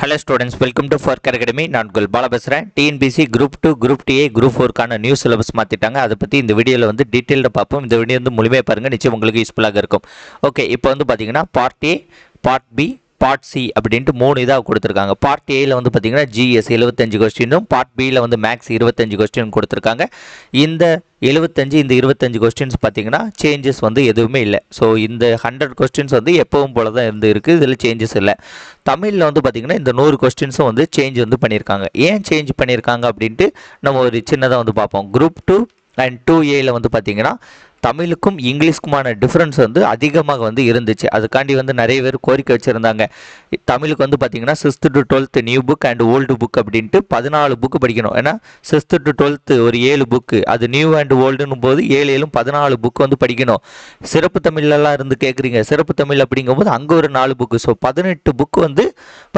Hello students, welcome to Forker Academy. நான் உங்கள் பாலா பேசுறேன். TNPSC Group 2, Group TA, Group 4 கான நியூ சிலபஸ் மாத்திட்டாங்க. அதை பத்தி இந்த வீடியோல வந்து டீடைலா பார்ப்போம். இந்த வீடியோ வந்து முழுமையா பாருங்க, நிச்சயம் உங்களுக்கு யூஸ்ஃபுல்லாக இருக்கும். ஓகே, இப்போ வந்து பாத்தீங்கன்னா part A, part B, part C அப்படின்ட்டு மூணு இதாக கொடுத்துருக்காங்க. பார்ட் ஏல வந்து பார்த்தீங்கன்னா GS 75 கொஸ்டினும், பார்ட் பியில் வந்து மேக்ஸ் 25 கொஸ்டின் கொடுத்துருக்காங்க. இந்த 75 இந்த 25 கொஸ்டின்ஸ் பார்த்தீங்கன்னா சேஞ்சஸ் வந்து எதுவுமே இல்லை. ஸோ இந்த 100 கொஸ்டின்ஸ் வந்து எப்பவும் போல தான் இருக்குது, இதில் சேஞ்சஸ் இல்லை. தமிழில் வந்து பார்த்தீங்கன்னா இந்த 100 கொஸ்டின்ஸும் வந்து சேஞ்ச் வந்து பண்ணியிருக்காங்க. ஏன் சேஞ்ச் பண்ணியிருக்காங்க அப்படின்ட்டு நம்ம ஒரு சின்னதாக வந்து பார்ப்போம். குரூப் 2 அண்ட் 2Aல வந்து பார்த்தீங்கன்னா தமிழுக்கும் இங்கிலீஷ்க்குமான டிஃப்ரென்ஸ் வந்து அதிகமாக வந்து இருந்துச்சு. அதுக்காண்டி வந்து நிறைய பேர் கோரிக்கை வச்சுருந்தாங்க. தமிழுக்கு வந்து பார்த்தீங்கன்னா 6th to 12th new book and old book அப்படின்ட்டு 14 புக்கு படிக்கணும். ஏன்னா 6th to 12th ஒரு 7 புக்கு, அது நியூ அண்ட் ஓல்டுன்னு போது 7 14 புக்கு வந்து படிக்கணும். சிறப்பு தமிழ்லாம் இருந்து கேட்குறீங்க, சிறப்பு தமிழ் அப்படிங்கும்போது அங்கே ஒரு 4 புக்கு, ஸோ 18 புக்கு வந்து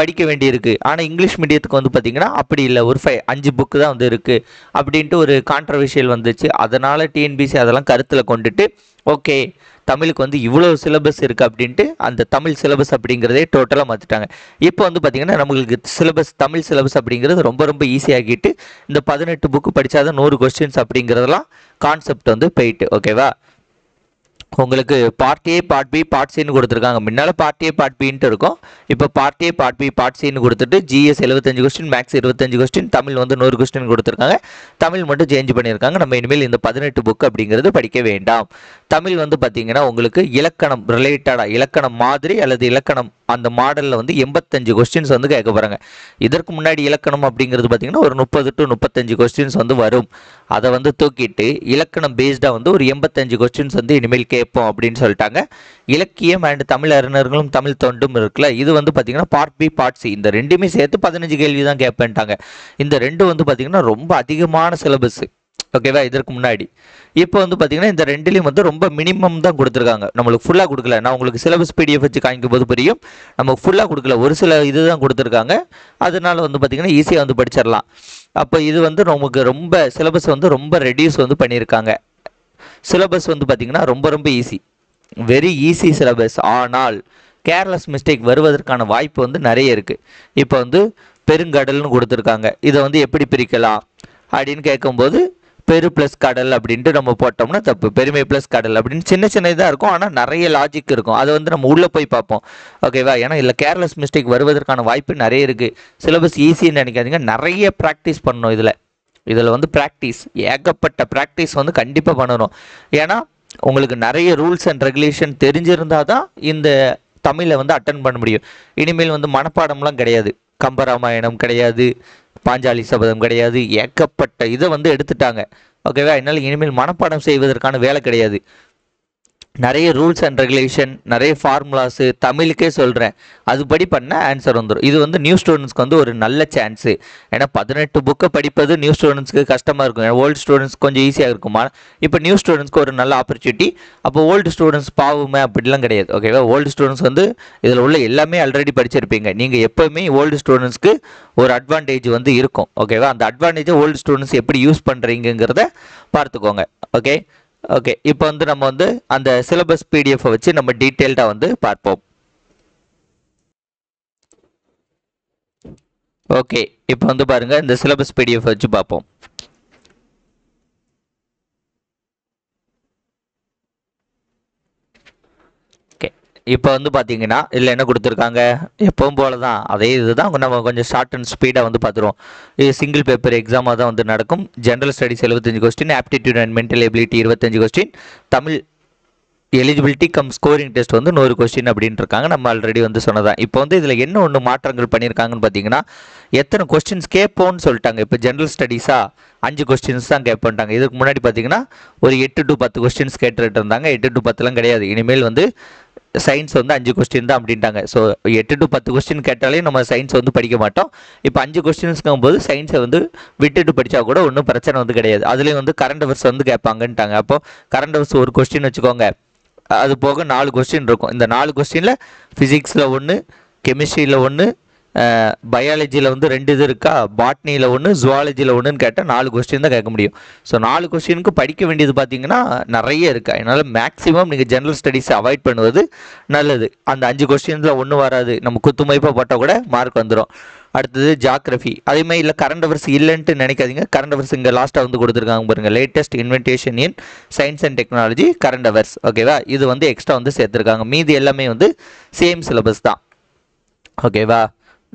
படிக்க வேண்டியிருக்கு. ஆனால் இங்கிலீஷ் மீடியத்துக்கு வந்து பார்த்தீங்கன்னா அப்படி இல்லை, ஒரு 5 புக்கு தான் வந்து இருக்குது அப்படின்ட்டு ஒரு கான்ட்ரவர்ஷியல் வந்துச்சு. அதனால் டிஎன்பிசி அதெல்லாம் கருத்தில் கொண்டுட்டு ஓகே தமிழுக்கு வந்து இவ்வளோ சிலபஸ் இருக்குது அப்படின்ட்டு அந்த தமிழ் சிலபஸ் அப்படிங்கிறதே டோட்டலாக மாற்றிட்டாங்க. இப்போ வந்து பார்த்திங்கன்னா நம்மளுக்கு சிலபஸ், தமிழ் சிலபஸ் அப்படிங்கிறது ரொம்ப ரொம்ப ஈஸியாகிட்டு இந்த 18 புக்கு படித்தாதான் 100 கொஸ்டின்ஸ் அப்படிங்கிறதெல்லாம் கான்செப்ட் வந்து போயிட்டு. ஓகேவா, உங்களுக்கு part A, part B, part சின்னு கொடுத்துருக்காங்க. முன்னால் பார்ட் ஏ, பார்ட் பின்ட்டு இருக்கும். இப்போ part A, part B, part சின்னு கொடுத்துட்டு GS 75 question, maths 25 question, Tamil வந்து 100 கொஸ்டின் கொடுத்துருக்காங்க. தமிழ் மட்டும் சேஞ்ச் பண்ணியிருக்காங்க. நம்ம இனிமேல் இந்த 18 புக் அப்படிங்கிறது படிக்க வேண்டாம். தமிழ் வந்து பார்த்தீங்கன்னா உங்களுக்கு இலக்கணம் ரிலேட்டடாக, இலக்கணம் மாதிரி அல்லது இலக்கணம் அந்த மாடலில் வந்து 85 கொஸ்டின்ஸ் வந்து கேட்க போகிறாங்க. இதற்கு முன்னாடி இலக்கணம் அப்படிங்கிறது பார்த்தீங்கன்னா ஒரு 30 to 35 கொஸ்டின்ஸ் வந்து வரும். அதை வந்து தூக்கிட்டு இலக்கணம் பேஸ்டாக வந்து ஒரு 85 கொஸ்டின்ஸ் வந்து இனிமேல் கேட்போம் அப்படின்னு சொல்லிட்டாங்க. இலக்கியம் அண்ட் தமிழ் அறிஞர்களும் தமிழ் தொண்டும் இருக்குல்ல, இது வந்து பார்த்தீங்கன்னா பார்ட் பி, பார்ட் சி இந்த ரெண்டுமே சேர்த்து 15 கேள்வி தான் கேட்பேன்ட்டாங்க. இந்த ரெண்டு வந்து பார்த்தீங்கன்னா ரொம்ப அதிகமான சிலபஸ். ஓகேவா, இதற்கு முன்னாடி. இப்போ வந்து பார்த்தீங்கன்னா இந்த ரெண்டுலேயும் வந்து ரொம்ப மினிமம் தான் கொடுத்துருக்காங்க, நம்மளுக்கு ஃபுல்லாக கொடுக்கல. நான் உங்களுக்கு சிலபஸ் PDF வச்சு காமிக்கும் போது புரியும், நமக்கு ஃபுல்லாக கொடுக்கல, ஒரு சில இது தான் கொடுத்துருக்காங்க. அதனால வந்து பார்த்தீங்கன்னா ஈஸியாக வந்து படிச்சிடலாம். அப்போ இது வந்து நமக்கு ரொம்ப சிலபஸ் வந்து ரொம்ப ரெடியூஸ் வந்து பண்ணியிருக்காங்க. சிலபஸ் வந்து பார்த்தீங்கன்னா ரொம்ப ரொம்ப ஈஸி, வெரி ஈஸி சிலபஸ். ஆனால் கேர்லெஸ் மிஸ்டேக் வருவதற்கான வாய்ப்பு வந்து நிறைய இருக்குது. இப்போ வந்து பெருங்கடல்னு கொடுத்துருக்காங்க, இதை வந்து எப்படி பிரிக்கலாம் அப்படின்னு கேட்கும்போது பெரு ப்ளஸ் கடல் அப்படின்ட்டு நம்ம போட்டோம்னா தப்பு. பெருமை ப்ளஸ் கடல் அப்படின்னு சின்ன சின்ன இதாக இருக்கும், ஆனால் நிறைய லாஜிக் இருக்கும். அதை வந்து நம்ம உள்ளே போய் பார்ப்போம். ஓகேவா, ஏன்னா இல்லை கேர்லெஸ் மிஸ்டேக் வருவதற்கான வாய்ப்பு நிறைய இருக்குது. சிலபஸ் ஈஸின்னு நினைக்காதீங்க, நிறைய ப்ராக்டிஸ் பண்ணணும். இதில் வந்து ப்ராக்டிஸ், ஏகப்பட்ட ப்ராக்டிஸ் வந்து கண்டிப்பாக பண்ணணும். ஏன்னா உங்களுக்கு நிறைய ரூல்ஸ் அண்ட் ரெகுலேஷன் தெரிஞ்சிருந்தால் தான் இந்த தமிழை வந்து அட்டன் பண்ண முடியும். இனிமேல் வந்து மனப்பாடம்லாம் கிடையாது, கம்பராமாயணம் கிடையாது, பாஞ்சாலி சபதம் கிடையாது, ஏகப்பட்ட இதை வந்து எடுத்துட்டாங்க. ஓகேவா, என்னால் இனிமேல் மனப்பாடம் செய்வதற்கான வேலை கிடையாது. நிறைய ரூல்ஸ் அண்ட் ரெகுலேஷன், நிறைய ஃபார்முலாஸு, தமிழுக்கே சொல்கிறேன், அதுபடி பண்ண ஆன்சர் வந்துடும். இது வந்து நியூ ஸ்டூடெண்ட்ஸ்க்கு வந்து ஒரு நல்ல சான்ஸு. ஏன்னா 18 புக்கை படிப்பது நியூ ஸ்டூடெண்ட்ஸ்க்கு கஷ்டமாக இருக்கும், ஏன்னா ஓல்டு ஸ்டூடெண்ட்ஸ் கொஞ்சம் ஈஸியாக இருக்குமா. இப்போ நியூ ஸ்டூடெண்ட்ஸ்க்கு ஒரு நல்ல ஆப்பர்ச்சுனிட்டி. அப்போ ஓல்டு ஸ்டூடெண்ட்ஸ் பாவுமே அப்படிலாம் கிடையாது. ஓகேவா, ஓல்டு ஸ்டூடெண்ட்ஸ் வந்து இதில் உள்ள எல்லாமே ஆல்ரெடி படிச்சிருப்பீங்க. நீங்கள் எப்போவுமே ஓல்டு ஸ்டூடெண்ட்ஸ்க்கு ஒரு அட்வான்டேஜ் வந்து இருக்கும். ஓகேவா, அந்த அட்வான்டேஜை ஓல்டு ஸ்டூடெண்ட்ஸ் எப்படி யூஸ் பண்ணுறீங்கிறத பார்த்துக்கோங்க. ஓகே, இப்போ வந்து நம்ம வந்து அந்த சிலபஸ் PDF வச்சு நம்ம டீட்டெயில்டாக வந்து பார்ப்போம். ஓகே, இப்போ வந்து பாருங்க, இந்த சிலபஸ் PDF வச்சு பார்ப்போம். இப்போ வந்து பார்த்தீங்கன்னா இதில் என்ன கொடுத்துருக்காங்க, எப்பவும் போல தான் அதே இதுதான். நம்ம கொஞ்சம் ஷார்ட் அண்ட் ஸ்பீடாக வந்து பார்த்துருவோம். இது சிங்கிள் பேப்பர் எக்ஸாமாக தான் வந்து நடக்கும். General studies 75 question, aptitude and mental ability 25 question, Tamil eligibility come scoring test வந்து 100 கொஸ்டின் அப்படின்னு இருக்காங்க. நம்ம ஆல்ரெடி வந்து சொன்னதான். இப்போ வந்து இதில் என்ன ஒன்று மாற்றங்கள் பண்ணியிருக்காங்கன்னு பார்த்தீங்கன்னா, எத்தனை கொஸ்டின்ஸ் கேட்போன்னு சொல்லிட்டாங்க. இப்போ ஜென்ரல் ஸ்டடீஸாக 5 கொஸ்டின்ஸ் தான் கேட்போன்ட்டாங்க. இதுக்கு முன்னாடி பார்த்தீங்கன்னா ஒரு 8 to 10 கொஸ்டின்ஸ் கேட்டுட்டு இருந்தாங்க. 8 to 10லாம் கிடையாது. இனிமேல் வந்து சயின்ஸ் வந்து 5 கொஸ்டின் தான் அப்படின்ட்டாங்க. ஸோ 8 to 10 கொஸ்டின் கேட்டாலே நம்ம சயின்ஸ் வந்து படிக்க மாட்டோம். இப்போ 5 கொஸ்டின்ஸ்க்கும் போது சயின்ஸை வந்து விட்டுட்டு படித்தா கூட ஒன்றும் பிரச்சனை வந்து கிடையாது. அதுலேயும் வந்து கரண்ட் அவர்ஸ் வந்து கேட்பாங்கன்ட்டாங்க. அப்போ கரண்ட் அவர்ஸ் ஒரு கொஸ்டின் வச்சுக்கோங்க, அது போக 4 கொஸ்டின் இருக்கும். இந்த 4 கொஸ்டினில் ஃபிசிக்ஸில் 1, கெமிஸ்ட்ரியில் 1, பயாலஜியில் வந்து 2 இது இருக்கா, பாட்னியில் 1, ஜுவாலஜியில் 1ன்னு கேட்டால் 4 கொஸ்டின் தான் கேட்க முடியும். ஸோ 4 கொஸ்டினுக்கு படிக்க வேண்டியது பார்த்தீங்கன்னா நிறைய இருக்குது. அதனால் மேக்ஸிமம் நீங்கள் ஜென்ரல் ஸ்டடீஸை அவாய்ட் பண்ணுவது நல்லது. அந்த 5 கொஸ்டின்ஸில் ஒன்றும் வராது, நம்ம குத்துமதிப்பாக போட்டால் கூட மார்க் வந்துடும். அடுத்தது ஜாகிரஃபி. அதேமாதிரி இல்லை கரண்ட் அவர்ஸ் இல்லைன்ட்டு நினைக்காதீங்க. கரண்ட் அவர்ஸ் இங்கே லாஸ்ட்டாக வந்து கொடுத்துருக்காங்க பாருங்கள், latest invention in science and technology current affairs. ஓகேவா, இது வந்து எக்ஸ்ட்ரா வந்து சேர்த்துருக்காங்க. மீதி எல்லாமே வந்து சேம் சிலபஸ் தான். ஓகேவா,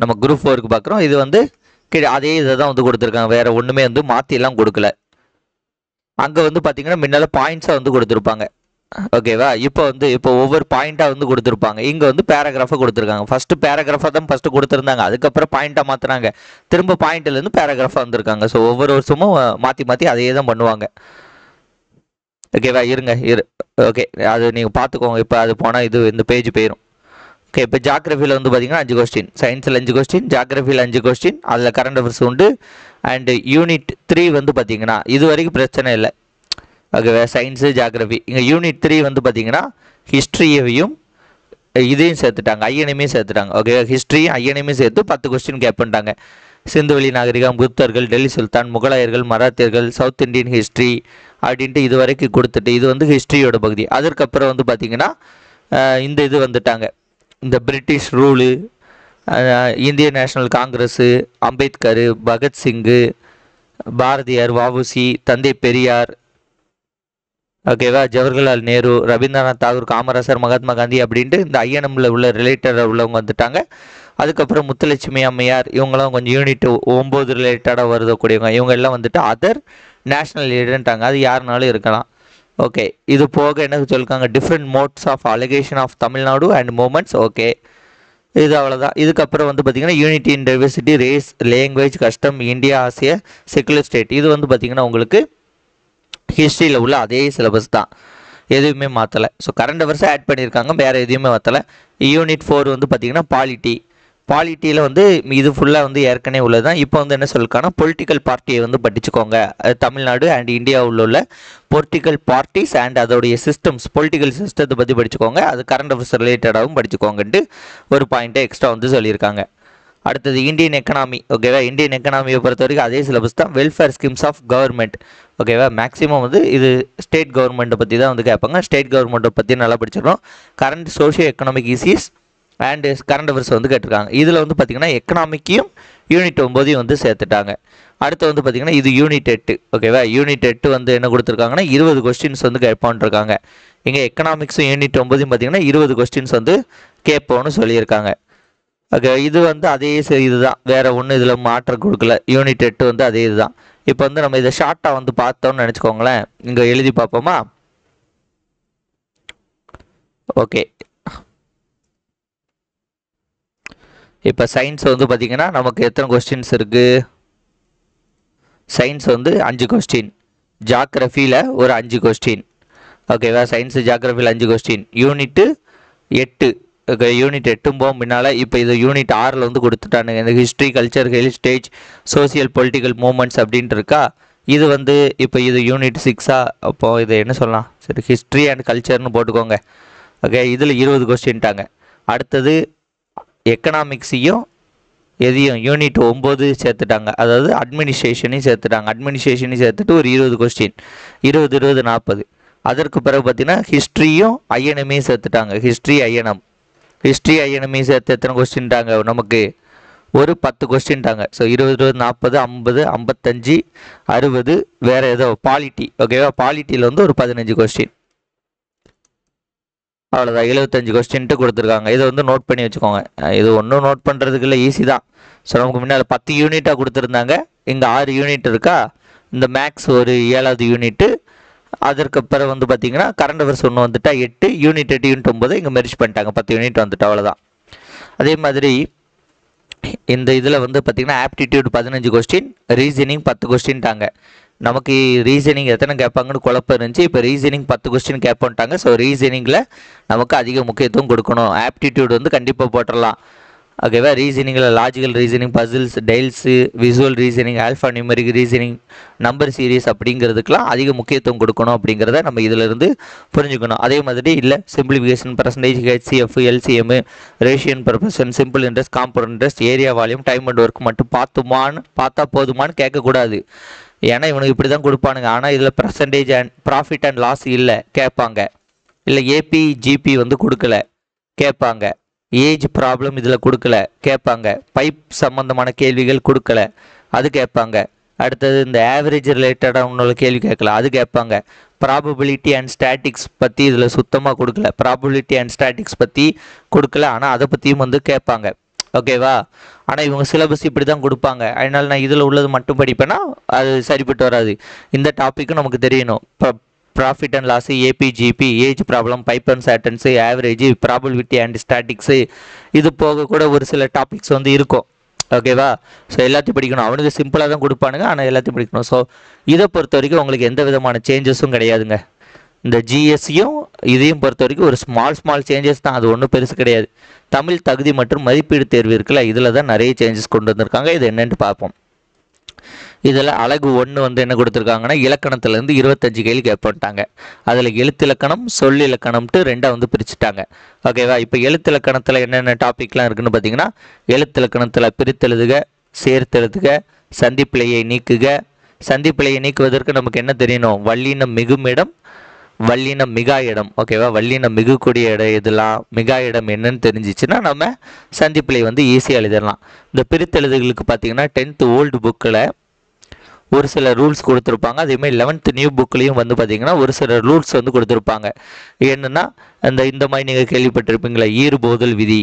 நம்ம குரூப் 4க்கு பார்க்குறோம். இது வந்து அதே இதை தான் வந்து கொடுத்துருக்காங்க, வேறு ஒன்றுமே வந்து மாற்றிலாம் கொடுக்கல. அங்கே வந்து பார்த்தீங்கன்னா முன்னால் பாயிண்ட்ஸாக வந்து கொடுத்துருப்பாங்க. ஓகேவா, இப்போ ஒவ்வொரு பாயிண்ட்டாக வந்து கொடுத்துருப்பாங்க. இங்கே வந்து பேராகிராஃபாக கொடுத்துருக்காங்க. ஃபஸ்ட்டு பேராகிராஃபாக தான் ஃபஸ்ட்டு கொடுத்துருந்தாங்க, அதுக்கப்புறம் பாயிண்ட்டாக மாற்றுறாங்க, திரும்ப பாயிண்ட்லேருந்து பேராகிராஃபாக வந்திருக்காங்க. ஸோ ஒவ்வொரு வருஷமும் மாற்றி அதே தான் பண்ணுவாங்க. ஓகேவா, ஓகே, அது நீங்கள் பார்த்துக்கோங்க. இப்போ அது போனால் இந்த பேஜ் போயிடும். ஓகே, இப்போ ஜாகிரஃபியில் வந்து பார்த்தீங்கன்னா 5 கொஸ்டின், சயின்ஸில் 5 கொஸ்டின், ஜாகிரஃபியில் 5 கொஸ்டின், அதில் கரண்ட் அஃபேர்ஸ் உண்டு. அண்டு யூனிட் 3 வந்து பார்த்தீங்கன்னா இது வரைக்கும் பிரச்சனை இல்லை. ஓகேவா, சயின்ஸு ஜாகிரஃபி. இங்கே யூனிட் 3 வந்து பார்த்தீங்கன்னா ஹிஸ்ட்ரியையும் இதையும் சேர்த்துட்டாங்க, ஐஎன்எமையும் சேர்த்துட்டாங்க. ஓகேவா, ஹிஸ்ட்ரியும் ஐஎன்எமையும் சேர்த்து 10 கொஸ்டின் கேட்புட்டாங்க. சிந்துவெளி நாகரிகம், குப்தர்கள், டெல்லி சுல்தான், முகலாயர்கள், மராத்தியர்கள், சவுத் இண்டியன் ஹிஸ்ட்ரி அப்படின்ட்டு இது வரைக்கும் கொடுத்துட்டு இது வந்து ஹிஸ்ட்ரியோட பகுதி. அதற்கப்புறம் வந்து பார்த்தீங்கன்னா இந்த இது வந்துட்டாங்க, இந்த British rule, Indian national Congress, Ambedkar, Bhagat Singh, Bharathiyar, VOC, தந்தை பெரியார், ஓகேவா, ஜவஹர்லால் நேரு, ரவீந்திரநாத் தாகூர், காமராசர், மகாத்மா காந்தி அப்படின்ட்டு இந்த ஐஎன்எம்ல உள்ள ரிலேட்டடாக உள்ளவங்க வந்துட்டாங்க. அதுக்கப்புறம் முத்துலட்சுமி அம்மையார், இவங்களாம் கொஞ்சம் யூனிட் 9 ரிலேட்டடாக வருதக்கூடியவங்க. இவங்க எல்லாம் வந்துட்டு அதர் நேஷ்னல் லீடர்ன்ட்டாங்க, அது யாருனாலும் இருக்கலாம். ஓகே, இது போக என்ன சொல்லியிருக்காங்க, different modes of allocation of Tamil Nadu and. Okay, இது அவ்வளோதான். இதுக்கப்புறம் வந்து பார்த்திங்கன்னா unity in diversity, race, language, custom, India as a secular state. இது வந்து பார்த்திங்கன்னா உங்களுக்கு ஹிஸ்ட்ரியில் உள்ள அதே சிலபஸ் தான், எதுவுமே மாற்றலை. ஸோ கரண்ட் அவர்ஸை ஆட் பண்ணியிருக்காங்க, வேறு எதுவுமே மாற்றலை. யூனிட் 4 வந்து பார்த்திங்கன்னா பாலிட்டியில் வந்து இது ஃபுல்லாக வந்து ஏற்கனவே உள்ளது தான். இப்போ வந்து என்ன சொல்லிருக்காங்கன்னா பொலிட்டிக்கல் பார்ட்டியை வந்து படிச்சுக்கோங்க, தமிழ்நாடு அண்ட் இந்தியாவில் உள்ள பொலிட்டிக்கல் பார்ட்டிஸ் அண்ட் அதோடைய சிஸ்டம்ஸ், பொலிட்டிக்கல் சிஸ்டத்தை பற்றி படிச்சுக்கோங்க, அது கரண்ட் அஃபேர்ஸ் ரிலேட்டடாகவும் படிச்சுக்கோங்கன்ட்டு ஒரு பாயிண்ட்டை எக்ஸ்ட்ரா வந்து சொல்லியிருக்காங்க. அடுத்தது இந்தியன் எக்கனாமி. ஓகேவா, இந்தியன் எக்கனாமியை பொறுத்த வரைக்கும் அதே சிலபஸ் தான், வெல்ஃபேர் ஸ்கீம்ஸ் ஆஃப் கவர்மெண்ட். ஓகேவா, மேக்ஸிமம் வந்து இது ஸ்டேட் கவர்மெண்ட்டை பற்றி தான் வந்து கேட்பாங்க. ஸ்டேட் கவர்மெண்ட்டை பற்றி நல்லா படிச்சிடணும். Current socio economic issues and current affairs வந்து கேட்டிருக்காங்க. இதில் வந்து பார்த்திங்கன்னா எக்கனாமிக்கையும் யூனிட் 9 வந்து சேர்த்துட்டாங்க. அடுத்து வந்து பார்த்திங்கன்னா இது யூனிட் 8. ஓகேவா, யூனிட் 8 வந்து என்ன கொடுத்துருக்காங்கன்னா 20 கொஸ்டின்ஸ் வந்து கேட்பான்ருக்காங்க. இங்கே எக்கனாமிக்ஸும் யூனிட் 9 பார்த்திங்கன்னா 20 கொஸ்டின்ஸ் வந்து கேட்போன்னு சொல்லியிருக்காங்க. ஓகே, இது வந்து அதே இதுதான், வேறு ஒன்றும் இதில் மாற்றம் கொடுக்கல. யூனிட் 8 வந்து அதே இதுதான். இப்போ வந்து நம்ம இதை ஷார்ட்டாக வந்து பார்த்தோம்னு நினச்சிக்கோங்களேன். இங்கே எழுதி பார்ப்போமா? ஓகே, இப்போ சயின்ஸ் வந்து பார்த்திங்கன்னா நமக்கு எத்தனை கொஸ்டின்ஸ் இருக்குது? சயின்ஸ் வந்து 5 கொஸ்டின், ஜாகிரஃபியில் ஒரு 5 கொஸ்டின். ஓகேவா, சயின்ஸு ஜாகிரஃபியில் 5 கொஸ்டின். யூனிட்டு 8. ஓகே, யூனிட் 8 போகும் பின்னால் இப்போ இது யூனிட் 6 வந்து கொடுத்துட்டானுங்க. இந்த history, culture, heritage, social, political moments அப்படின்ட்டு இருக்கா. இது வந்து இப்போ இது யூனிட் 6. அப்போது இது என்ன சொல்லலாம், சரி ஹிஸ்ட்ரி அண்ட் கல்ச்சர்னு போட்டுக்கோங்க. ஓகே, இதில் 20 கொஸ்டின்ட்டாங்க. அடுத்தது எக்கனாமிக்ஸையும் எதையும் யூனிட் 9 சேர்த்துட்டாங்க, அதாவது அட்மினிஸ்ட்ரேஷனையும் சேர்த்துட்டாங்க. அட்மினிஸ்ட்ரேஷனையும் சேர்த்துட்டு ஒரு 20 கொஸ்டின், 20 20 40. அதற்கு பிறகு பார்த்தீங்கன்னா ஹிஸ்ட்ரியும் ஐஎன்எம்மையும் சேர்த்துட்டாங்க. ஹிஸ்ட்ரி ஐஎன்எம்மையும் சேர்த்து எத்தனை கொஸ்டின்ட்டாங்க நமக்கு? ஒரு 10 கொஸ்டின்ட்டாங்க. ஸோ 20 20 40 50 55 60. வேறு ஏதோ பாலிட்டி. ஓகேவா, பாலிட்டியில் வந்து ஒரு 15 கொஸ்டின். அவ்வளோதான், 75 கொஸ்டின்ட்டு கொடுத்துருக்காங்க. இதை வந்து நோட் பண்ணி வச்சுக்கோங்க. இது ஒன்றும் நோட் பண்ணுறதுக்கு இல்லை, ஈஸி தான். ஸோ நமக்கு முன்னால் 10 யூனிட்டாக கொடுத்துருந்தாங்க, இங்கே 6 யூனிட் இருக்கா. இந்த மேக்ஸ் ஒரு 7வது யூனிட்டு. அதற்கு பிறகு வந்து பார்த்திங்கன்னா கரண்ட் அஃபேர்ஸ் ஒன்று வந்துட்டா 8, யூனிட் 8 யூனிட் 9 இங்கே மெர்ஜ் பண்ணிட்டாங்க, 10 யூனிட் வந்துட்டு, அவ்வளோதான். அதே மாதிரி இந்த இதில் வந்து பார்த்திங்கன்னா ஆப்டிடியூட் 15 கொஸ்டின், ரீசனிங் 10 கொஸ்டின்ட்டாங்க. நமக்கு ரீசனிங் எத்தனை கேட்பாங்கன்னு குழப்பம் இருந்துச்சு. இப்போ ரீசனிங் 10 கொஸ்டின் கேட்போன்ட்டாங்க. ஸோ ரீசனிங்கில் நமக்கு அதிக முக்கியத்துவம் கொடுக்கணும். ஆப்டிடியூட் வந்து கண்டிப்பாக போட்டுடலாம். ஓகேவா. ரீசனிங்கில் logical reasoning, puzzles, tiles, visual reasoning, alphanumeric reasoning, number series அப்படிங்கிறதுக்கெலாம் அதிக முக்கியத்துவம் கொடுக்கணும் அப்படிங்கிறத நம்ம இதிலிருந்து புரிஞ்சுக்கணும். அதே மாதிரி இல்லை சிம்பிளிஃபிகேஷன், பர்சன்டேஜ், ஹெச்சிஎஃப், எல்சிஎம், ரேஷியன் proportion, simple interest, compound interest, area volume, time and work மட்டும் பார்த்தா போதுமானு கேட்கக்கூடாது. ஏன்னா இவனுக்கு இப்படி தான் கொடுப்பானுங்க. ஆனால் இதில் percentage and profit and loss இல்லை கேட்பாங்க. இல்லை ஏபி ஜிபி வந்து கொடுக்கல கேட்பாங்க. ஏஜ் ப்ராப்ளம் இதில் கொடுக்கல கேட்பாங்க. பைப் சம்மந்தமான கேள்விகள் கொடுக்கல அது கேட்பாங்க. அடுத்தது இந்த ஆவரேஜ் ரிலேட்டடாக உள்ள கேள்வி கேட்கல அது கேட்பாங்க. ப்ராபபிலிட்டி அண்ட் ஸ்டாட்டிக்ஸ் பற்றி இதில் சுத்தமாக கொடுக்கல. ப்ராபபிலிட்டி அண்ட் ஸ்டாட்டிக்ஸ் பற்றி கொடுக்கல, ஆனால் அதை பற்றியும் வந்து கேட்பாங்க. ஓகேவா. ஆனால் இவங்க சிலபஸ் இப்படி தான் கொடுப்பாங்க. அதனால் நான் இதில் உள்ளது மட்டும் படிப்பேன்னா அது சரிப்பட்டு வராது. இந்த டாப்பிக்கும் நமக்கு தெரியணும். Profit and loss, AP GP, age problem, pipe and cisterns, average, probability and statistics, இது போக கூட ஒரு சில டாபிக்ஸ் வந்து இருக்கும். ஓகேவா. ஸோ எல்லாத்தையும் படிக்கணும். அவனுக்கு சிம்பிளாக தான் கொடுப்பானுங்க, ஆனால் எல்லாத்தையும் படிக்கணும். ஸோ இதை பொறுத்த வரைக்கும் உங்களுக்கு எந்த விதமான சேஞ்சஸும் கிடையாதுங்க. இந்த ஜிஎஸ்சியும் இதையும் பொறுத்த வரைக்கும் ஒரு ஸ்மால் சேஞ்சஸ் தான், அது ஒன்றும் பெருசு கிடையாது. தமிழ் தகுதி மற்றும் மதிப்பீடு தேர்வு இருக்குல்ல, இதில் தான் நிறைய சேஞ்சஸ் கொண்டு வந்திருக்காங்க. இது என்னென்னு பார்ப்போம். இதில் அழகு 1 வந்து என்ன கொடுத்துருக்காங்கன்னா இலக்கணத்துலேருந்து 25 கேள்வி கேட்பட்டாங்க. அதில் எழுத்திலக்கணம், சொல்லிலக்கணம்ட்டு 2 வந்து பிரிச்சுட்டாங்க. ஓகேவா. இப்போ எழுத்திலக்கணத்தில் என்னென்ன டாப்பிக்லாம் இருக்குன்னு பார்த்தீங்கன்னா, எழுத்திலக்கணத்தில் பிரித்தெழுதுக, சேர்த்தெழுதுக, சந்திப்பிழையை நீக்குக. சந்திப்பிழையை நீக்குவதற்கு நமக்கு என்ன தெரியணும்? வல்லினம் மிகும் இடம், வல்லினம் மிகா இடம். ஓகேவா. வல்லினம் மிகக்கூடிய இடம் இதெல்லாம், மிகா இடம் என்னன்னு தெரிஞ்சிச்சுன்னா நம்ம சந்திப்பிழை வந்து ஈஸியாக எழுதிடலாம். இந்த பிரித்தெழுதுகளுக்கு பார்த்தீங்கன்னா 10th ஓல்டு புக்கில் ஒரு சில ரூல்ஸ் கொடுத்துருப்பாங்க. அதேமாதிரி 11th நியூ புக்லேயும் வந்து பார்த்தீங்கன்னா ஒரு சில ரூல்ஸ் வந்து கொடுத்துருப்பாங்க. என்னென்னா இந்த மாதிரி நீங்கள் கேள்விப்பட்டிருப்பீங்களா, ஈறுபோதல் விதி.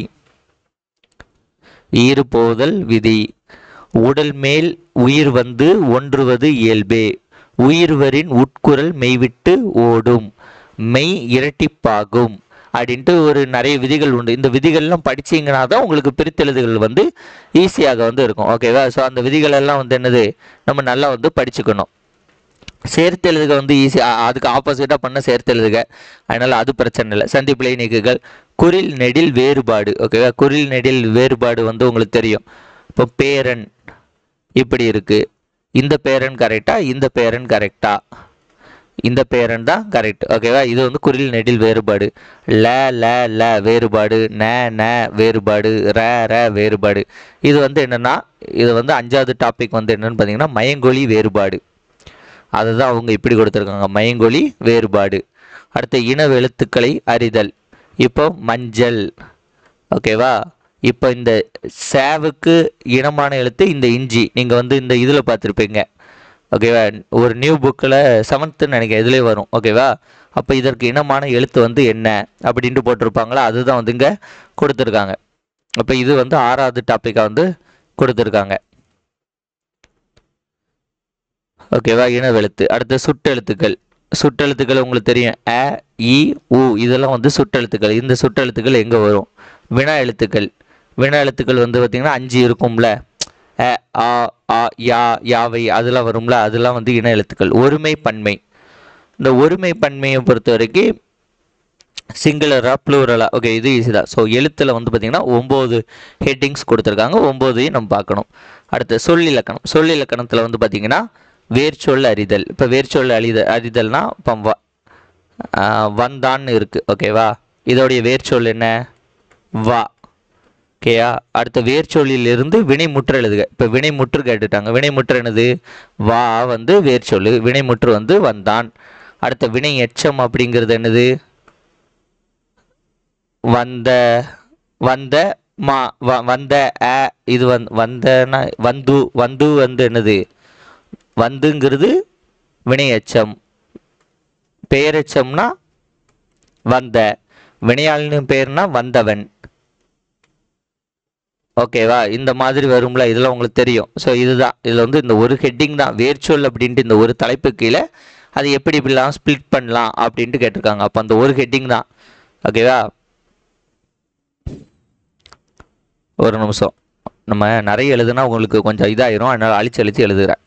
ஈறுபோதல் விதி. உடல் மேல் உயிர் வந்து ஒன்றுவது இயல்பே, உயிர்வரின் உட்குரல் மெய்விட்டு ஓடும், மெய் இரட்டிப்பாகும் அப்படின்ட்டு ஒரு நிறைய விதிகள் உண்டு. இந்த விதிகள்லாம் படிச்சிங்கன்னா தான் உங்களுக்கு பிரித்தெழுதுகள் வந்து ஈஸியாக வந்து இருக்கும். ஓகேவா. ஸோ அந்த விதிகள் எல்லாம் வந்து என்னது நம்ம நல்லா வந்து படிச்சுக்கணும். சேர்த்தெழுதுக வந்து ஈஸியாக அதுக்கு ஆப்போசிட்டாக பண்ண சேர்த்தெழுதுக, அதனால் அது பிரச்சனை இல்லை. சந்திப்பிழை நீக்குகள். குறில் நெடில் வேறுபாடு. ஓகேவா. குறில் நெடில் வேறுபாடு வந்து உங்களுக்கு தெரியும். இப்போ பேரன் இப்படி இருக்குது, இந்த பேரன் கரெக்டா, இந்த பேரன் கரெக்டா, இந்த பேரன் தான் கரெக்ட். ஓகேவா. இது வந்து குறில் நெடில் வேறுபாடு. ல ல ல வேறுபாடு, ந ந வேறுபாடு, ர ர வேறுபாடு. இது வந்து என்னென்னா இது வந்து 5வது டாபிக் வந்து என்னென்னு பார்த்தீங்கன்னா மயங்கொலி வேறுபாடு. அதுதான் அவங்க இப்படி கொடுத்துருக்காங்க, மயங்கொலி வேறுபாடு. அடுத்து இன எழுத்துக்களை அறிதல். இப்போ மஞ்சள். ஓகேவா. இப்போ இந்த சேவுக்கு இனமான எழுத்து இந்த இஞ்சி. நீங்கள் வந்து இந்த இதில் பார்த்துருப்பீங்க. ஓகேவா. ஒரு நியூ புக்கில் 7th நினைக்கிறேன் இதுலேயே வரும். ஓகேவா. அப்போ இதற்கு இனமான எழுத்து வந்து என்ன அப்படின்ட்டு போட்டிருப்பாங்களா, அதுதான் வந்து இங்கே கொடுத்துருக்காங்க. அப்போ இது வந்து 6வது டாப்பிக்காக வந்து கொடுத்துருக்காங்க. ஓகேவா. இனவெழுத்து. அடுத்து சுட்டெழுத்துக்கள். சுட்டெழுத்துக்கள் உங்களுக்கு தெரியும், அ இ உ இதெல்லாம் வந்து சுட்டெழுத்துக்கள். இந்த சுட்டெழுத்துக்கள் எங்கே வரும்? வினா எழுத்துக்கள். வினா எழுத்துக்கள் வந்து பார்த்திங்கன்னா 5 இருக்கும்ல, அ ஆ ஆ யா யாவை அதெல்லாம் வரும்ல, அதெல்லாம் வந்து இன எழுத்துக்கள். ஒருமை பன்மை. இந்த ஒருமை பன்மையை பொறுத்த வரைக்கும் சிங்குலரா ப்ளூரலா, ஓகே இது ஈஸி தான். ஸோ எழுத்தில் வந்து பார்த்திங்கன்னா 9 ஹெட்டிங்ஸ் கொடுத்துருக்காங்க, 9ஐயும் நம்ம பார்க்கணும். அடுத்து சொல்லிலக்கணம். சொல்லிலக்கணத்தில் வந்து பார்த்திங்கன்னா வேர்ச்சொல் அறிதல். இப்போ வேர்ச்சொல் அறிதல்னா இப்போ வந்தான்னு இருக்குது. ஓகேவா. இதோடைய வேர்ச்சொல் என்ன? வா. ஓகேயா. அடுத்த வேர்ச்சொல்லிலிருந்து வினைமுற்று எழுதுக. இப்போ வினைமுற்று கேட்டுட்டாங்க. வினைமுற்று என்னது? வா வந்து வேர்ச்சொல், வினைமுற்று வந்து வந்தான். அடுத்த வினை எச்சம் அப்படிங்கிறது என்னது? வந்த, வந்த மா வந்த அ இது வந்தனா வந்து, வந்து வந்து என்னது? வந்துங்கிறது வினை எச்சம். பெயரெச்சம்னா வந்த, வினையாளின் பெயர்னா வந்தவன். ஓகேவா. இந்த மாதிரி வரும்ல, இதெல்லாம் உங்களுக்கு தெரியும். ஸோ இதுதான் இதில் வந்து இந்த ஒரு ஹெட்டிங் தான் வேர்ச்சொல் அப்படின்ட்டு, இந்த ஒரு தலைப்பு கீழே அது எப்படி இப்படிலாம் ஸ்ப்ளிட் பண்ணலாம் அப்படின்ட்டு கேட்டிருக்காங்க. அப்போ அந்த ஒரு ஹெட்டிங் தான். ஓகேவா. ஒரு நிமிஷம், நம்ம நிறைய எழுதுனா உங்களுக்கு கொஞ்சம் இதாயிரும், அதனால் அழிச்சு எழுதுகிறேன்.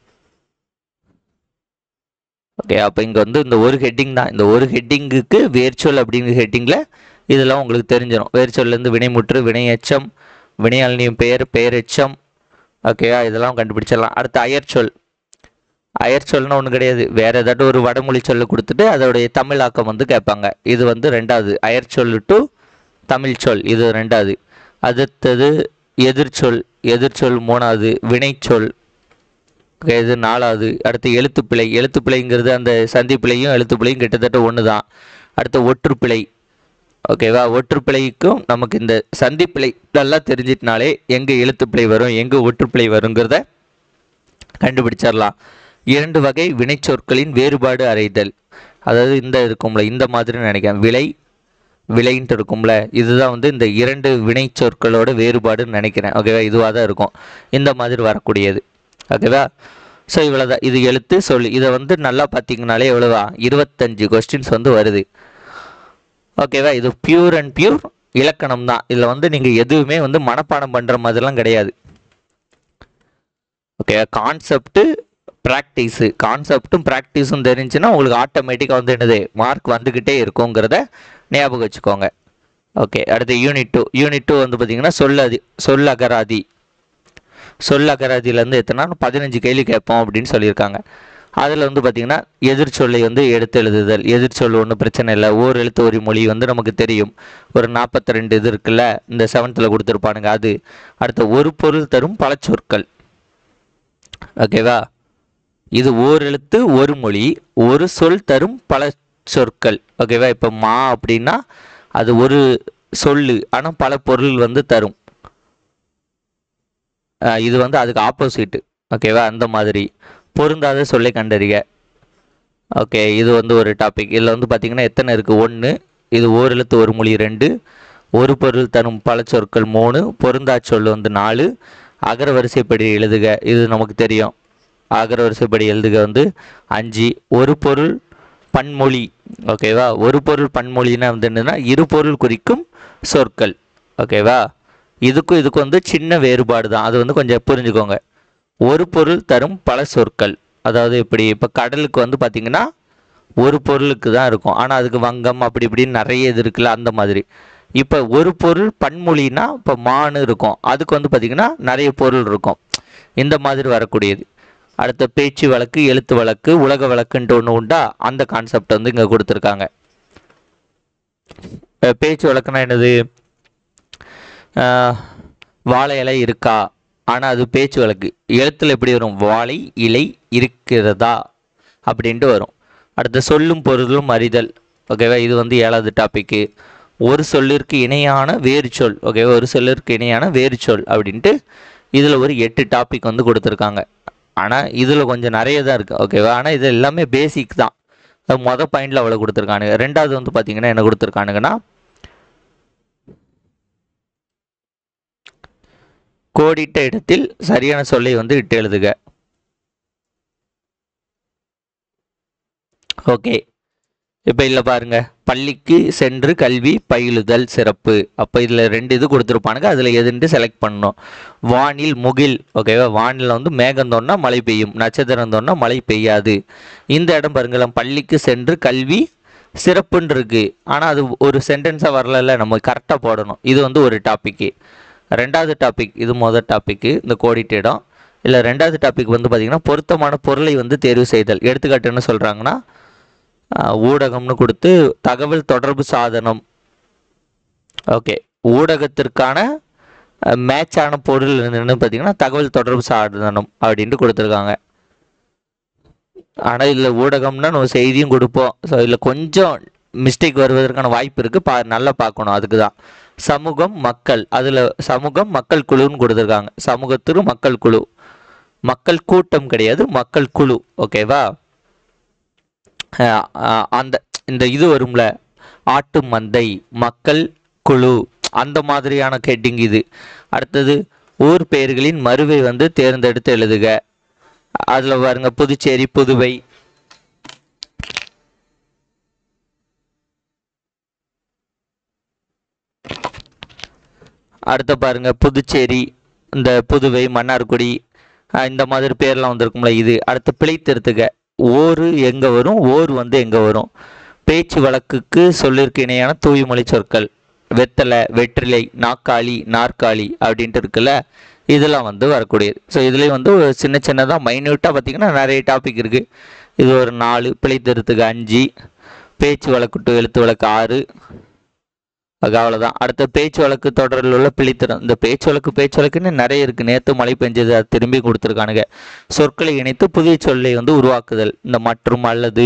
ஓகே. அப்போ இங்கே வந்து இந்த ஒரு ஹெட்டிங் தான். இந்த ஒரு ஹெட்டிங்குக்கு வேர்ச்சொல் அப்படிங்கிற ஹெட்டிங்கில் இதெல்லாம் உங்களுக்கு தெரிஞ்சிடும். வேர்ச்சொல்லேருந்து வினைமுற்று, வினையச்சம், வினையாளனின் பெயர், பெயரெச்சம். ஓகேவா, இதெல்லாம் கண்டுபிடிச்சிடலாம். அடுத்து அயற்சொல். அயற்சொல்னா ஒன்றும் கிடையாது, வேற ஏதாட்டும் ஒரு வடமொழி சொல்ல கொடுத்துட்டு அதோடைய தமிழாக்கம் வந்து கேட்பாங்க. இது வந்து ரெண்டாவது, அயற்சொல் டு தமிழ் சொல், இது ரெண்டாவது. அடுத்தது எதிர்ச்சொல். எதிர்ச்சொல் மூணாவது. வினைச்சொல் இது நாலாவது. அடுத்து எழுத்துப்பிழை. எழுத்துப்பிழைங்கிறது அந்த சந்திப்பிழையும் எழுத்துப்பிழையும் கிட்டத்தட்ட ஒன்று தான். அடுத்து ஒற்றுப்பிழை. ஓகேவா, ஒற்றுப்பிழைக்கும் நமக்கு இந்த சந்திப்பிழை நல்லா தெரிஞ்சிட்டனாலே எங்கே எழுத்துப்பிழை வரும் எங்கே ஒற்றுப்பிழை வருங்கிறத கண்டுபிடிச்சிடலாம். 2 வகை வினைச்சொற்களின் வேறுபாடு அறைதல். அதாவது இந்த இருக்கும்ல, இந்த மாதிரி நினைக்கிறேன், விலை விலைன்ட்டு இருக்கும்ல, இதுதான் வந்து இந்த 2 வினைச்சொற்களோட வேறுபாடுன்னு நினைக்கிறேன். ஓகேவா, இதுவாக தான் இருக்கும் இந்த மாதிரி வரக்கூடியது. ஓகேவா, ஸோ இவ்வளோதான். இது எழுத்து சொல். இதை வந்து நல்லா பார்த்தீங்கனாலே எவ்வளோவா 25 கொஸ்டின்ஸ் வந்து வருது. ஓகேவா, இது பியூர் அண்ட் பியூர் இலக்கணம் தான். இதில் வந்து நீங்கள் எதுவுமே வந்து மனப்பாடம் பண்ணுற மாதிரிலாம் கிடையாது. ஓகே, கான்செப்ட்டு ப்ராக்டிஸு, கான்செப்டும் ப்ராக்டிஸும் தெரிஞ்சுன்னா உங்களுக்கு ஆட்டோமேட்டிக்காக வந்து என்னது மார்க் வந்துக்கிட்டே இருக்குங்கிறத ஞாபகம் வச்சுக்கோங்க. ஓகே, அடுத்து யூனிட் 2. யூனிட் 2 வந்து பார்த்தீங்கன்னா சொல் அகராதி. சொல் அகராதியிலேருந்து எத்தனை 15 கேள்வி கேட்போம் அப்படின்னு சொல்லியிருக்காங்க. அதில் வந்து பார்த்திங்கன்னா எதிர்ச்சொல்லை வந்து எடுத்து எழுதுதல். எதிர்ச்சொல் ஒன்றும் பிரச்சனை இல்லை, ஓர் எழுத்து ஒரு மொழி வந்து நமக்கு தெரியும். ஒரு 42 இது இருக்குல்ல, இந்த 7th கொடுத்துருப்பானுங்க அது. அடுத்த ஒரு பொருள் தரும் பல சொற்கள். ஓகேவா, இது ஓர் எழுத்து ஒரு மொழி, ஒரு சொல் தரும் பல சொற்கள். ஓகேவா, இப்போ மா அப்படின்னா அது ஒரு சொல்லு, ஆனால் பல பொருள் வந்து தரும். இது வந்து அதுக்கு ஆப்போசிட்டு. ஓகேவா, அந்த மாதிரி பொருந்தாத சொல்லை கண்டறிக. ஓகே, இது வந்து ஒரு டாபிக். இதில் வந்து பார்த்திங்கன்னா எத்தனை இருக்குது? 1, இது ஓர் எழுத்து ஒரு மொழி 2, ஒரு பொருள் தரும் பல சொற்கள் 3, பொருந்தா சொல் வந்து 4, அகர வரிசைப்படி எழுதுக, இது நமக்கு தெரியும். அகர வரிசைப்படி எழுதுக வந்து 5, ஒரு பொருள் பன்மொழி. ஓகேவா, ஒரு பொருள் பன்மொழின்னா வந்து என்னன்னா இரு பொருள் குறிக்கும் சொற்கள். ஓகேவா, இதுக்கும் வந்து சின்ன வேறுபாடு தான், அது வந்து கொஞ்சம் புரிஞ்சுக்கோங்க. ஒரு பொருள் தரும் பல சொற்கள், அதாவது இப்படி இப்போ கடலுக்கு வந்து பார்த்திங்கன்னா ஒரு பொருளுக்கு தான் இருக்கும், ஆனால் அதுக்கு வங்கம் அப்படி இப்படின்னு நிறைய இது இருக்குல்ல, அந்த மாதிரி. இப்போ ஒரு பொருள் பன்மொழின்னா இப்போ மானு இருக்கும், அதுக்கு வந்து பார்த்திங்கன்னா நிறைய பொருள் இருக்கும், இந்த மாதிரி வரக்கூடியது. அடுத்த பேச்சு வழக்கு, எழுத்து வழக்கு, உலக வழக்குன்ட்டு ஒன்று உண்டா, அந்த கான்செப்ட் வந்து இங்கே கொடுத்துருக்காங்க. பேச்சு வழக்குனா என்னது? வாழை இலை இருக்கா, ஆனால் அது பேச்சு வழக்கு. எழுத்தில் எப்படி வரும்? வாழை இலை இருக்கிறதா அப்படின்ட்டு வரும். அடுத்த சொல்லும் பொருளும் அறிதல். ஓகேவா, இது வந்து 7வது டாபிக்கு. ஒரு சொல்லிற்கு இணையான வேறு சொல். ஓகேவா, ஒரு சொல்லிற்கு இணையான வேறு சொல் அப்படின்ட்டு இதில் ஒரு 8 டாபிக் வந்து கொடுத்துருக்காங்க. ஆனால் இதில் கொஞ்சம் நிறைய தான் இருக்குது. ஓகேவா, ஆனால் இது எல்லாமே பேசிக் தான். மொதல் பாயிண்டில் அவ்வளோ கொடுத்துருக்கானுங்க. 2வது வந்து பார்த்தீங்கன்னா என்ன கொடுத்துருக்கானுங்கன்னா கோடிட்ட இடத்தில் சரியான சொல்லை வந்து இட்டு எழுதுக. ஓகே, இப்போ இல்லை பாருங்க, பள்ளிக்கு சென்று கல்வி பயிலுதல் சிறப்பு. அப்போ இதில் 2 இது கொடுத்துருப்பானுங்க, அதில் எதுன்ட்டு செலக்ட் பண்ணணும். வானில் முகில். ஓகேவா, வானில் வந்து மேகம் தோன்னா மழை பெய்யும், நட்சத்திரம் தோன்னா மழை பெய்யாது. இந்த இடம் பாருங்களேன், பள்ளிக்கு சென்று கல்வி சிறப்புன்னு இருக்கு, ஆனால் அது ஒரு சென்டென்ஸாக வரல, நம்ம கரெக்டாக போடணும். இது வந்து ஒரு டாப்பிக்கு. 2வது டாபிக், இது மொதல் டாப்பிக்கு இந்த கோடிட்ட இடம். இல்லை 2வது டாபிக் வந்து பார்த்திங்கன்னா பொருத்தமான பொருளை வந்து தேர்வு செய்தல். எடுத்துக்காட்டு என்ன சொல்கிறாங்கன்னா ஊடகம்னு கொடுத்து தகவல் தொடர்பு சாதனம். ஓகே, ஊடகத்திற்கான மேட்சான பொருள் என்னன்னு பார்த்தீங்கன்னா தகவல் தொடர்பு சாதனம் அப்படின்ட்டு கொடுத்துருக்காங்க. ஆனால் இதில் ஊடகம்னா நம்ம செய்தியும் கொடுப்போம், ஸோ இதில் கொஞ்சம் மிஸ்டேக் வருவதற்கான வாய்ப்பு இருக்குது, நல்லா பார்க்கணும். அதுக்கு தான் சமூகம் மக்கள், அதில் சமூகம் மக்கள் குழுன்னு கொடுத்துருக்காங்க. சமூகத்திற்கு மக்கள் குழு, மக்கள் கூட்டம் கிடையாது, மக்கள் குழு. ஓகேவா, அந்த இந்த இது வரும்ல, ஆட்டு மந்தை, மக்கள் குழு, அந்த மாதிரியான ஹெட்டிங் இது. அடுத்தது ஊர் பெயர்களின் மறுவை வந்து தேர்ந்தெடுத்து எழுதுக. அதில் பாருங்க புதுச்சேரி, புதுவை. அடுத்த பாருங்க புதுச்சேரி, இந்த புதுவை, மன்னார்குடி, இந்த மாதிரி பேர்லாம் வந்திருக்கும்ல இது. அடுத்து பிழைத்திருத்துக. ஓரு எங்கே வரும், ஓர் வந்து எங்கே வரும். பேச்சு வழக்குக்கு சொல்லிற்கு இணையான தூய்மொழி சொற்கள். வெத்தலை, வெற்றிலை, நாக்காளி, நாற்காலி அப்படின்ட்டு இருக்குல்ல, இதெல்லாம் வந்து வரக்கூடியது. ஸோ இதுலேயும் வந்து சின்ன சின்னதாக மைன்யூட்டாக பார்த்தீங்கன்னா நிறைய டாபிக் இருக்குது. இது ஒரு 4, பிழைத்திருத்துக்கு 5, பேச்சு வழக்கு டு எழுத்து வழக்கு 6. அது அவ்வளோதான். அடுத்த பேச்சு வழக்கு தொடரில் உள்ள பிழைத்திறம். இந்த பேச்சு வழக்குன்னு நிறைய இருக்குது. நேற்று மழை பெஞ்சது, அது திரும்பி கொடுத்துருக்கானுங்க. சொற்களை இணைத்து புதிய சொல்லை வந்து உருவாக்குதல். இந்த மற்றும், அல்லது,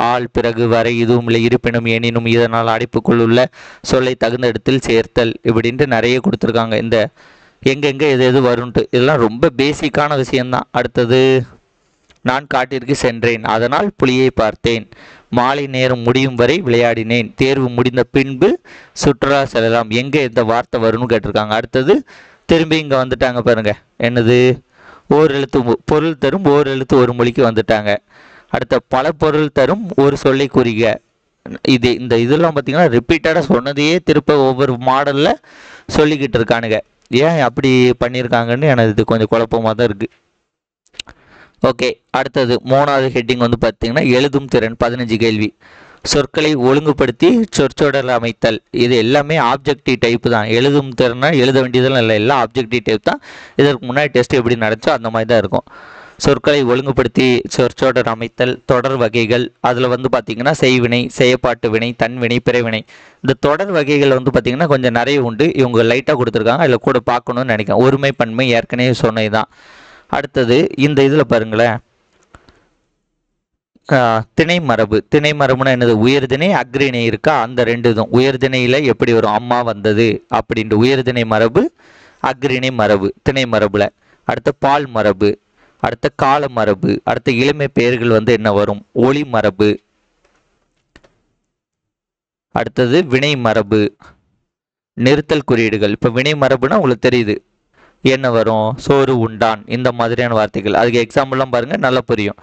ஆள், பிறகு, வரை, இதுவும் இல்லை, இருப்பினும், எனினும், இதனால் அடைப்புக்குள் உள்ள சொல்லை தகுந்த இடத்தில் சேர்த்தல் இப்படின்ட்டு நிறைய கொடுத்துருக்காங்க. இந்த எங்கெங்கே எது வரும்ன்ட்டு இதெல்லாம் ரொம்ப பேசிக்கான விஷயம்தான். அடுத்தது, நான் காட்டிற்கு சென்றேன், அதனால் புலியை பார்த்தேன், மாலை நேரம் முடியும் வரை விளையாடினேன், தேர்வு முடிந்த பின்பு சுற்றுலா செல்லலாம். எங்கே இந்த வார்த்தை வரும்னு கேட்டிருக்காங்க. அடுத்தது திரும்பி இங்கே வந்துட்டாங்க பாருங்க. என்னது? ஓர் எழுத்து பொருள் தரும் ஓர் எழுத்து ஒரு மொழிக்கு வந்துட்டாங்க. அடுத்த பல பொருள் தரும் ஒரு சொல்லை குறிக. இதெல்லாம் பார்த்தீங்கன்னா ரிப்பீட்டடாக சொன்னதையே திருப்ப ஒவ்வொரு மாடலில் சொல்லிக்கிட்டு இருக்கானுங்க. ஏன் அப்படி பண்ணியிருக்காங்கன்னு எனக்கு இது கொஞ்சம் குழப்பமாக தான் இருக்குது. ஓகே, அடுத்தது 3வது ஹெட்டிங் வந்து பார்த்தீங்கன்னா எழுதும் திறன். 15 கேள்வி. சொற்களை ஒழுங்குபடுத்தி சொற்சொடர் அமைத்தல். இது எல்லாமே ஆப்ஜெக்டிவ் டைப் தான். எழுதும் திறனா எழுத வேண்டியதெல்லாம் இல்லை, எல்லாம் ஆப்ஜெக்டிவ் டைப் தான். இதற்கு முன்னாடி டெஸ்ட் எப்படி நடந்துச்சோ அந்த மாதிரி தான் இருக்கும். சொற்களை ஒழுங்குபடுத்தி சொற்சொடர் அமைத்தல். தொடர் வகைகள். அதில் வந்து பார்த்தீங்கன்னா செய்வினை, செயப்பாட்டு வினை, தன்வினை, பிறவினை. இந்த தொடர் வகைகள் வந்து பார்த்தீங்கன்னா கொஞ்சம் நிறைய உண்டு. இவங்க லைட்டாக கொடுத்துருக்காங்க, அதில் கூட பார்க்கணும்னு நினைக்கிறேன். ஒருமை, பன்மை ஏற்கனவே சொன்னது தான். அடுத்தது இந்த இதில் பாருங்களேன், திணை மரபு. திணை மரபுனா என்னது? உயர்திணை, அக்ரிணை இருக்கா, அந்த 2 இதுவும். உயர்திணையில் எப்படி வரும்? அம்மா வந்தது அப்படின்ட்டு உயர்திணை மரபு, அக்ரிணை மரபு திணை மரபுல. அடுத்த பால் மரபு, அடுத்த கால மரபு, அடுத்த இளமை பெயர்கள் வந்து என்ன வரும்? ஒளி மரபு. அடுத்தது வினை மரபு, நிறுத்தல் குறியீடுகள். இப்போ வினை மரபுனா உங்களுக்கு தெரியுது என்ன வரும்? சோறு, உண்டான், இந்த மாதிரியான வார்த்தைகள். அதுக்கு எக்ஸாம்பிள்லாம் பாருங்கள், நல்லா புரியும்.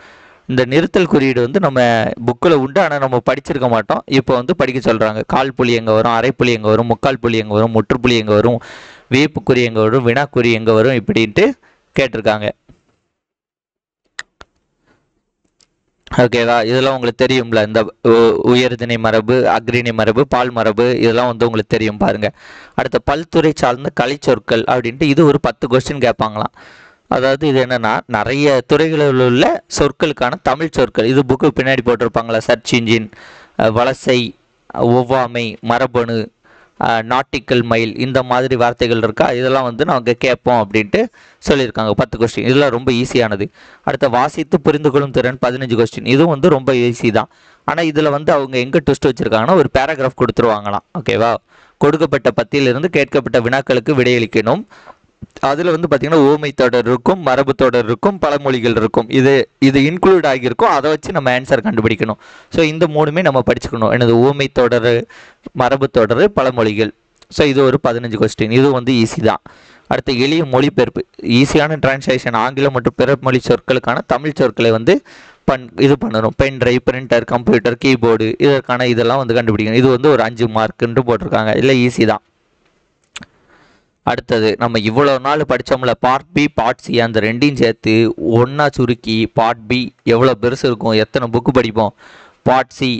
இந்த நிறுத்தல் குறியீடு வந்து நம்ம புக்கில் உண்டு, ஆனால் நம்ம படிச்சிருக்க மாட்டோம். இப்போ வந்து படிக்க சொல்கிறாங்க. கால் புள்ளி எங்கே வரும்? அரைப்புள்ளி எங்கே வரும்? முக்கால் புள்ளி எங்கே வரும்? முற்றுப்புள்ளி எங்கே வரும்? வியப்புக்குறி எங்கே வரும்? வினாக்குறி எங்கே வரும்? இப்படின்ட்டு கேட்டிருக்காங்க. ஓகேவா? இதெல்லாம் உங்களுக்கு தெரியும்ல. இந்த உயர்திணை மரபு, அக்ரிணை மரபு, பால் மரபு, இதெல்லாம் வந்து உங்களுக்கு தெரியும் பாருங்க. அடுத்த பல்துறை சார்ந்த கலை சொற்கள் அப்படின்ட்டு இது ஒரு 10 கொஸ்டின் கேட்பாங்களாம். அதாவது இது என்னன்னா, நிறைய துறைகளில் உள்ள சொற்களுக்கான தமிழ் சொற்கள். இது புக்கு பின்னாடி போட்டிருப்பாங்களா, சர்ச் இன்ஜின், வலசை, ஒவ்வாமை, மரபணு, நாட்டிக்கல் மைல், இந்த மாதிரி வார்த்தைகள் இருக்கா, இதெல்லாம் வந்து நாங்கள் கேட்போம் அப்படின்ட்டு சொல்லியிருக்காங்க. 10 கொஸ்டின். இதெல்லாம் ரொம்ப ஈஸியானது. அடுத்த வாசித்து புரிந்து கொள்ளும் திறன் 15 கொஸ்டின். இதுவும் வந்து ரொம்ப ஈஸி தான். ஆனால் இதில் வந்து அவங்க எங்கே ட்விஸ்ட் வச்சுருக்காங்கன்னா, ஒரு பேராகிராஃப் கொடுத்துருவாங்களாம். ஓகேவா? கொடுக்கப்பட்ட பத்தியிலிருந்து கேட்கப்பட்ட வினாக்களுக்கு விடையளிக்கணும். அதில் வந்து பார்த்தீங்கன்னா ஓமை தொடர் இருக்கும், மரபு தொடர் இருக்கும், பழமொழிகள் இருக்கும். இது இன்க்ளூட் ஆகியிருக்கும். அதை வச்சு நம்ம ஆன்சர் கண்டுபிடிக்கணும். ஸோ இந்த 3மே நம்ம படிச்சுக்கணும். எனது ஓமை தொடர், மரபு தொடர், பழமொழிகள். ஸோ இது ஒரு 15 கொஸ்டின். இது வந்து ஈஸி தான். அடுத்த எளிய மொழிபெயர்ப்பு. ஈஸியான டிரான்ஸ்லேஷன். ஆங்கிலம் மற்றும் பிற மொழி சொற்களுக்கான தமிழ் சொற்களை வந்து இது பண்ணணும். Pen drive, printer, computer, keyboard, இதற்கான இதெல்லாம் வந்து கண்டுபிடிக்கணும். இது வந்து ஒரு 5 மார்க்குன்ட்டு போட்டிருக்காங்க. இல்லை, ஈஸி தான். அடுத்தது நம்ம இவ்வளோ நாள் படித்தோம்ல, பார்ட் பி, பார்ட் சி, அந்த 2ஐயும் சேர்த்து ஒன்றா சுருக்கி பார்ட் பி எவ்வளோ பெருசு இருக்கும், எத்தனை புக்கு படிப்போம், பார்ட் சி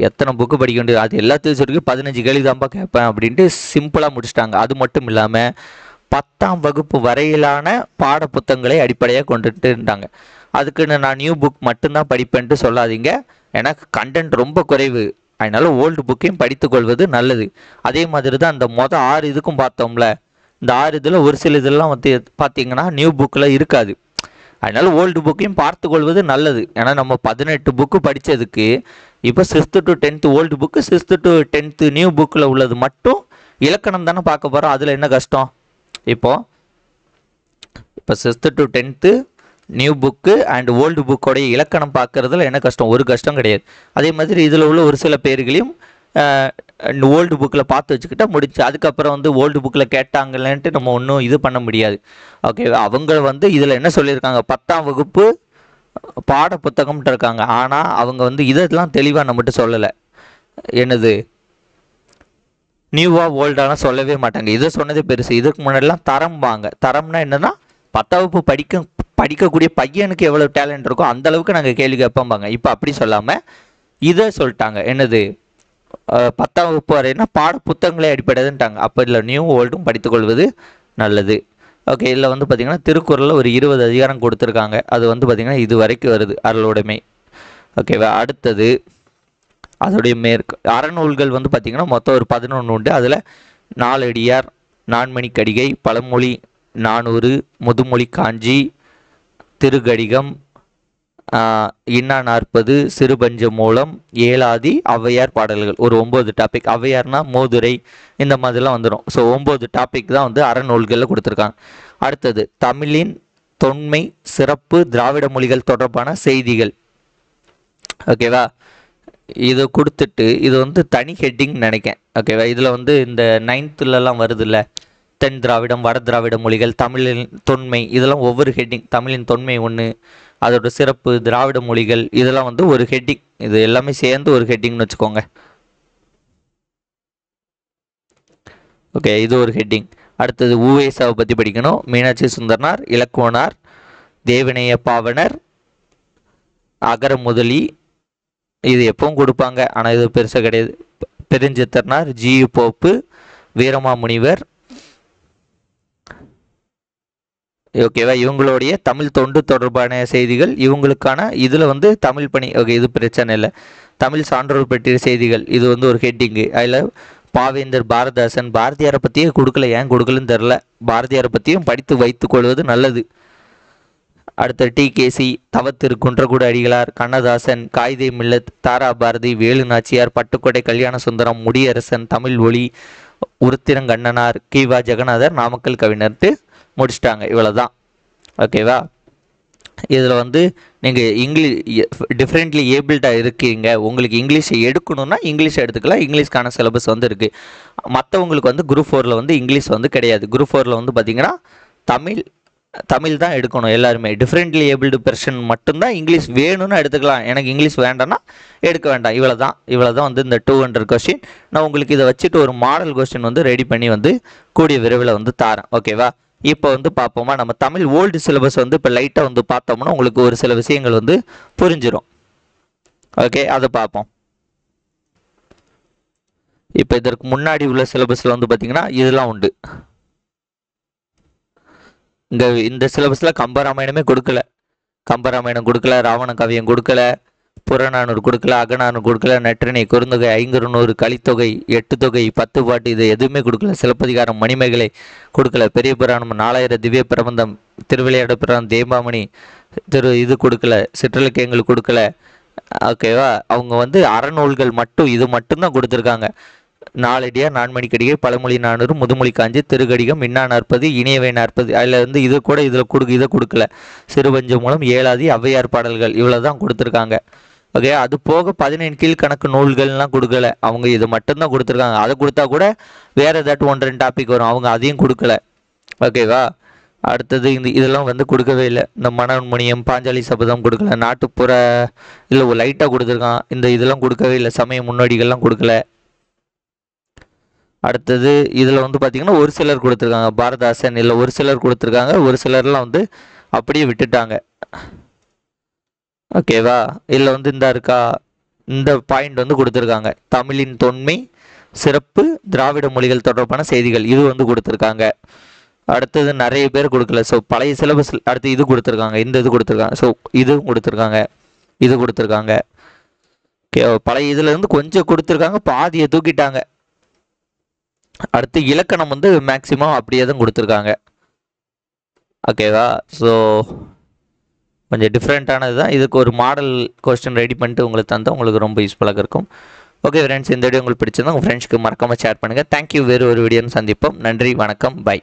எத்தனை புக்கு படிக்க வேண்டியது, அது எல்லாத்தையும் சுருக்கி 15 கேள்வி தான்ப்பா கேட்பேன் அப்படின்ட்டு சிம்பிளாக முடிச்சிட்டாங்க. அது மட்டும் இல்லாமல் 10ஆம் வகுப்பு வரையிலான பாட புத்தகங்களை அடிப்படையாக கொண்டுட்டு இருந்தாங்க. அதுக்குன்னு நான் நியூ புக் மட்டும்தான் படிப்பேன்ட்டு சொல்லாதீங்க. எனக்கு கண்டென்ட் ரொம்ப குறைவு, அதனால ஓல்டு புக்கையும் படித்துக்கொள்வது நல்லது. அதே மாதிரி தான் அந்த 6 இதுக்கும் பார்த்தோம்ல, இந்த 6 இதில் ஒரு சில இதெல்லாம் வந்து பார்த்தீங்கன்னா நியூ புக்கில் இருக்காது. அதனால ஓல்டு புக்கையும் பார்த்து கொள்வது நல்லது. ஏன்னா நம்ம 18 புக்கு படித்ததுக்கு இப்போ 6th to 10th old book, 6th to 10th new புக்கில் உள்ளது மட்டும் இலக்கணம் தானே பார்க்க போகிறோம். அதில் என்ன கஷ்டம்? இப்போ 6th to 10th new book and old புக்கோடைய இலக்கணம் பார்க்குறதுல என்ன கஷ்டம்? ஒரு கஷ்டம் கிடையாது. அதே மாதிரி இதில் உள்ள ஒரு சில பேர்களையும் ஓல்டு புக்கில் பார்த்து வச்சுக்கிட்டா முடிச்சு. அதுக்கப்புறம் வந்து ஓல்டு புக்கில் கேட்டாங்கன்ட்டு நம்ம ஒன்றும் இது பண்ண முடியாது. ஓகே, அவங்க வந்து இதில் என்ன சொல்லியிருக்காங்க, 10ஆம் வகுப்பு பாட புத்தகம்ட்டு இருக்காங்க. ஆனால் அவங்க வந்து இதெல்லாம் தெளிவாக நம்மகிட்ட சொல்லலை. என்னது நியூவா ஓல்டாலாம் சொல்லவே மாட்டாங்க. இதை சொன்னதே பெருசு. இதுக்கு முன்னாடிலாம் தரம்பாங்க. தரம்னா என்னன்னா, 10ஆம் வகுப்பு படிக்கக்கூடிய பையனுக்கு எவ்வளோ டேலண்ட் இருக்கோ அந்த அளவுக்கு நாங்கள் கேள்வி கேட்பாங்க. இப்போ அப்படி சொல்லாமல் இதை சொல்லிட்டாங்க. என்னது 10ஆம் வகுப்பு வரைனா பாட புத்தகங்களே அடிப்படைதுன்ட்டாங்க. அப்போ இல்லை நியூ ஓல்டும் படித்துக்கொள்வது நல்லது. ஓகே, இதில் வந்து பார்த்திங்கன்னா திருக்குறளில் ஒரு 20 அதிகாரம் கொடுத்துருக்காங்க. அது வந்து பார்த்திங்கன்னா இது வரைக்கும் வருது அருளுடைமை. ஓகேவா. அடுத்தது அதோடைய அறநூல்கள் வந்து பார்த்திங்கன்னா மொத்தம் ஒரு 11 உண்டு. அதில் நாலடியார், நான்மணிக்கடிகை, பழமொழி 400, முதுமொழி காஞ்சி, திருக்கடிகம், இன்னா 40, சிறுபஞ்ச மூலம், ஏலாதி, ஔவையார் பாடல்கள் ஒரு 9 டாபிக். ஔவையார்னா மோதுரை இந்த மாதிரிலாம் வந்துடும். ஸோ 9 டாபிக் தான் வந்து அறநூல்களில் கொடுத்துருக்காங்க. அடுத்தது தமிழின் தொன்மை, சிறப்பு, திராவிட மொழிகள் தொடர்பான செய்திகள். ஓகேவா. இது கொடுத்துட்டு இது வந்து தனி ஹெட்டிங் நினைக்கேன். ஓகேவா. இதில் வந்து இந்த 9th வருது இல்லை, தென் திராவிடம், வட திராவிட மொழிகள், தமிழின் தொன்மை, இதெல்லாம் ஒவ்வொரு ஹெட்டிங். தமிழின் தொன்மை ஒன்று, அதோட சிறப்பு, திராவிட மொழிகள், இதெல்லாம் வந்து ஒரு ஹெட்டிங். இது எல்லாமே சேர்ந்து ஒரு ஹெட்டிங்னு வச்சுக்கோங்க. ஓகே, இது ஒரு ஹெட்டிங். அடுத்தது உவேசாவை பற்றி படிக்கணும். மீனாட்சி சுந்தரனார், இலக்குவனார், தேவநேய பாவனர், அகர முதலி, இது எப்பவும் கொடுப்பாங்க ஆனால் இது பெருசாக கிடையாது. Perunchithiranar, G pope, Veeramamunivar. ஓகேவா. இவங்களுடைய தமிழ் தொண்டு தொடர்பான செய்திகள், இவங்களுக்கான இதில் வந்து தமிழ் பணி. ஓகே, இது பிரச்சனை இல்லை. தமிழ் சான்றோர் பற்றிய செய்திகள், இது வந்து ஒரு ஹெட்டிங்கு. அதில் பாவேந்தர், பாரதாசன், பாரதியாரை பற்றியே கொடுக்கல. ஏன் கொடுக்கலன்னு தெரில. பாரதியாரை பற்றியும் படித்து வைத்துக் கொள்வது நல்லது. அடுத்த டிகேசி, தவத்திரு குன்றக்குடி அடிகளார், கண்ணதாசன், காயிதே மில்லத், தாரா பாரதி, வேலு நாச்சியார், பட்டுக்கோட்டை கல்யாண சுந்தரம், முடியரசன், தமிழ் ஒளி, உருத்திரங்கண்ணனார், கிவா ஜெகநாதர், நாமக்கல் கவிஞர்ட்டு முடிச்சிட்டாங்க. இவ்வளோதான். ஓகேவா. இதில் வந்து நீங்கள் இங்கிலீஷ் டிஃப்ரெண்ட்லி ஏபிள்டாக இருக்கீங்க, உங்களுக்கு இங்கிலீஷை எடுக்கணும்னா இங்கிலீஷ் எடுத்துக்கலாம். இங்கிலீஷ்க்கான சிலபஸ் வந்து இருக்குது. மற்றவங்களுக்கு வந்து குரூப் 4 வந்து இங்கிலீஷ் வந்து கிடையாது. குரூப் 4 வந்து பார்த்திங்கன்னா தமிழ் தான் எடுக்கணும் எல்லாருமே. டிஃப்ரெண்ட்லி ஏபிள்டு பெர்சன் மட்டும்தான் இங்கிலீஷ் வேணும்னு எடுத்துக்கலாம். எனக்கு இங்கிலீஷ் வேண்டாம்னா எடுக்க வேண்டாம். இவ்வளோ தான் வந்து இந்த 200 கொஸ்டின். நான் உங்களுக்கு இதை வச்சுட்டு ஒரு மாடல் கொஸ்டின் வந்து ரெடி பண்ணி வந்து கூடிய விரைவில் வந்து தாரேன். ஓகேவா. இப்போ வந்து பார்ப்போமா, நம்ம தமிழ் ஓல்டு சிலபஸ் வந்து இப்போ லைட்டாக வந்து பார்த்தோம்னா உங்களுக்கு ஒரு சில விஷயங்கள் வந்து புரிஞ்சிடும். ஓகே, அதை பார்ப்போம். இப்போ இதற்கு முன்னாடி உள்ள சிலபஸில் வந்து பார்த்திங்கன்னா இதெல்லாம் உண்டு. இந்த சிலபஸில் கம்பராமாயணமே கொடுக்கல. கம்பராமாயணம் கொடுக்கல, ராவண காவியம் கொடுக்கல, புறநானூறு கொடுக்கல, அகநானூறு கொடுக்கல, நற்றிணை, குறுந்தொகை, 500, கலித்தொகை, 8 தொகை, 10 பாட்டு, இது எதுவுமே கொடுக்கல. சிலப்பதிகாரம், மணிமேகலை கொடுக்கல. பெரிய புராணம், 4000 திவ்ய பிரபந்தம், திருவிளையாட புராணம், தேம்பாமணி, இது கொடுக்கல. சிற்றிலக்கியங்கள் கொடுக்கல. ஓகேவா. அவங்க வந்து அறநூல்கள் மட்டும் இது மட்டும்தான் கொடுத்துருக்காங்க. நாலடியார், நான்மணிக்கடிகை, பழமொழி 400, முதுமொழி காஞ்சி, திருக்கடிகம், இன்னா 40, இனியவை 40. அதில் வந்து இது கூட இதை கொடுக்கல. சிறுபஞ்ச மூலம், ஏலாதி, ஔவையார் பாடல்கள், இவ்வளோதான் கொடுத்துருக்காங்க. ஓகே, அது போக 17 கீழ்கணக்கு நூல்கள்லாம் கொடுக்கல. அவங்க இது மட்டும்தான் கொடுத்துருக்காங்க. அதை கொடுத்தா கூட வேறு ஏதாட்டும் 1-2 டாபிக் வரும். அவங்க அதையும் கொடுக்கல. ஓகேவா. அடுத்தது இதெல்லாம் வந்து கொடுக்கவே இல்லை. இந்த மனோன்மணியம், பாஞ்சாலி சபதம் கொடுக்கல. நாட்டுப்புற இல்லை லைட்டாக கொடுத்துருக்கான். இதெல்லாம் கொடுக்கவே இல்லை. சமய முன்னோடிகள்லாம் கொடுக்கல. அடுத்தது இதில் வந்து பார்த்திங்கன்னா ஒரு சிலர் கொடுத்துருக்காங்க. பாரதாசன் இல்லை ஒரு சிலர் கொடுத்துருக்காங்க. ஒரு சிலர்லாம் வந்து அப்படியே விட்டுட்டாங்க. ஓகேவா. இதில் வந்து இந்த பாயிண்ட் வந்து கொடுத்துருக்காங்க. தமிழின் தொன்மை, சிறப்பு, திராவிட மொழிகள் தொடர்பான செய்திகள், இது வந்து கொடுத்துருக்காங்க. அடுத்தது நிறைய பேர் கொடுக்கல. ஸோ பழைய சிலபஸ் அடுத்து இது கொடுத்துருக்காங்க. இது கொடுத்துருக்காங்க. ஸோ இதுவும் கொடுத்துருக்காங்க. இது கொடுத்துருக்காங்க. ஓகே, பழைய இதுலேருந்து கொஞ்சம் கொடுத்துருக்காங்க, பாதியை தூக்கிட்டாங்க. அடுத்து இலக்கணம் வந்து மேக்சிமம் அப்படியே தான் கொடுத்துருக்காங்க. ஓகேவா. ஸோ கொஞ்சம் டிஃப்ரெண்ட்டானது தான். இதுக்கு ஒரு மாடல் கொஸ்டின் ரெடி பண்ணிட்டு உங்களுக்கு தந்தால் உங்களுக்கு ரொம்ப யூஸ்ஃபுல்லாக இருக்கும். ஓகே ஃப்ரெண்ட்ஸ், இந்த வீடியோ உங்களுக்கு பிடிச்சிருந்தா உங்கள் ஃப்ரெண்ட்ஸ்க்கு மறக்காமல் ஷேர் பண்ணுங்கள். தேங்க்யூ. வேறு ஒரு வீடியோன்னு சந்திப்போம். நன்றி, வணக்கம், பை.